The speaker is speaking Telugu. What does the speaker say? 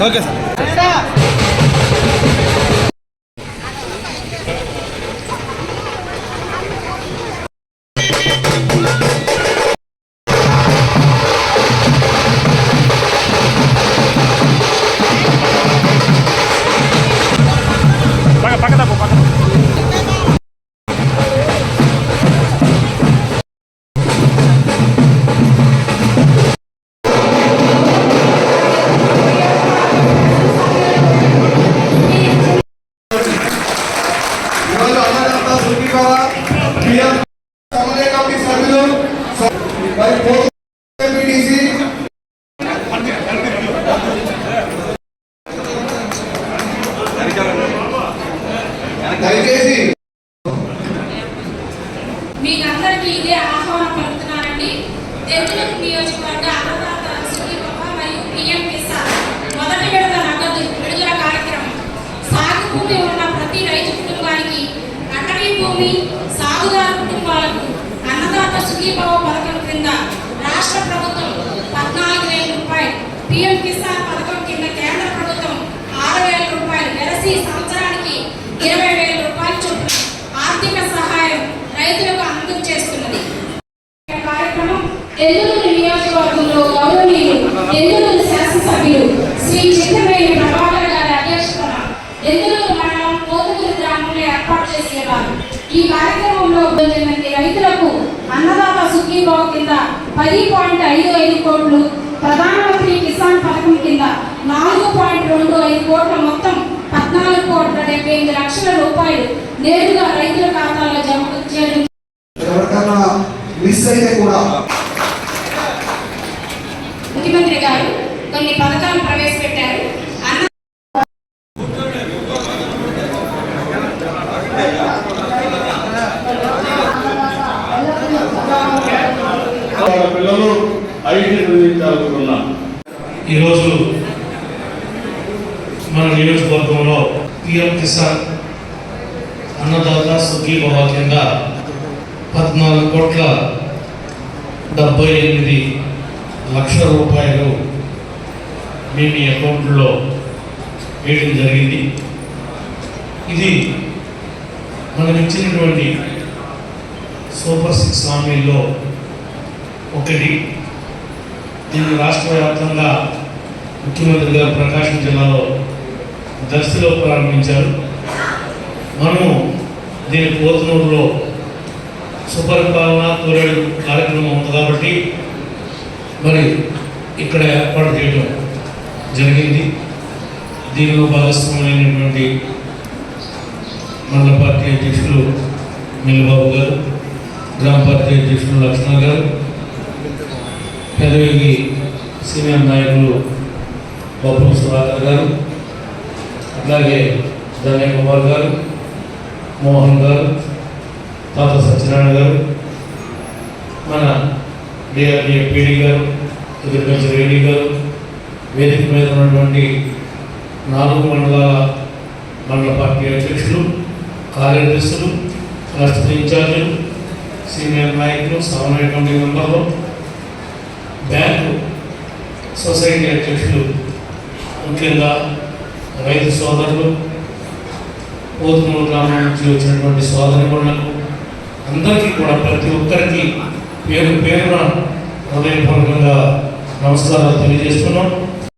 Okay sir. మీకందరికీ ఇదే ఆహ్వానం పలుకుతున్నారండి. తెంతులూరు నియోజకవర్గ అన్నదాత సుఖీభవ మరియు పిఎం కిసాన్ మొదటి విడత నగదు విడుదల కార్యక్రమం. సాగు భూమి ఉన్న ప్రతి రైతు కుటుంబానికి, అటవీ భూమి సాగుదారు కుటుంబాలకు అన్నదాత సుఖీభవ పథకం కింద రాష్ట్ర ప్రభుత్వం 14,000 రూపాయలు, పిఎం కిసాన్ పథకం కింద కేంద్ర ప్రభుత్వం 6,000 రూపాయలు, వెరసి సంవత్సరానికి 20,000 రూపాయలు చొప్పున ఆర్థిక సహాయం రైతులకు అందజేస్తున్నది చేస్తున్నది. కార్యక్రమం తెంతులూరు నియోజకవర్గంలో గౌరవనీయులు తెంతులూరు శాసనసభ్యులు శ్రీ చిత్తవేణి ప్రభాకర్ గారి అధ్యక్షతన తెంతులూరు మండలం పోతుకూరు గ్రామంలో ఏర్పాటు చేసేవారు. ఈ కార్యక్రమంలో రైతులకు అన్నదాత సుఖీభవ కింద 10.55 కోట్లు, ప్రధానమంత్రి కిసాన్ పథకం కింద 4.25 కోట్ల, మొత్తం 14,75,00,000 రూపాయలు నేరుగా రైతుల ఖాతాలో జమ చేయడం. ముఖ్యమంత్రి గారు కొన్ని పథకాలు ప్రవేశపెట్టారు. పిల్లలు ఈరోజు మన నియోజకవర్గంలో పిఎం కిసాన్ అన్నదాత సుఖీభవ కింద 14,78,00,000 రూపాయలు మీ అకౌంట్లో వేయడం జరిగింది. ఇది మనకు ఇచ్చినటువంటి సూపర్ 6 హామీల్లో ఒకటి. దీన్ని రాష్ట్ర వ్యాప్తంగా ముఖ్యమంత్రి గారు ప్రకాశం జిల్లాలో దర్శిలో ప్రారంభించారు. మనము దీని పోతునూరులో సుపరిపాలన తోరేడు కార్యక్రమం ఉంది కాబట్టి మరి ఇక్కడ ఏర్పాటు చేయడం జరిగింది. దీనిలో భాగస్వామైనటువంటి మండల పార్టీ అధ్యక్షులు మిల్లిబాబు గారు, గ్రామ పార్టీ అధ్యక్షులు లక్ష్మణ్ గారు, పెదవేగి సీనియర్ నాయకులు బొప్పల సుధాకర్ గారు, అట్లాగే ధన్య కుమార్ గారు, మోహన్ గారు, తాత సత్యనారాయణ గారు, మన డిఆర్డీఏ పీడీ గారు, అగ్రికల్చర్ రెడ్డి గారు, వేదిక మీద ఉన్నటువంటి 4 మండల పార్టీ అధ్యక్షులు, కార్యదర్శులు, రాష్ట్ర ఇన్ఛార్జీలు, సీనియర్ నాయకులు, సమన్వయ కమిటీ మెంబర్లు, బ్యాంకు సొసైటీ అధ్యక్షులు, ముఖ్యంగా రైతు సోదరులు, పోతునూరు గ్రామం నుంచి వచ్చినటువంటి సోదరిమణులకు అందరికీ కూడా ప్రతి ఒక్కరికి పేరు పేరున హృదయపూర్వకంగా నమస్కారాలు తెలియజేస్తున్నాం.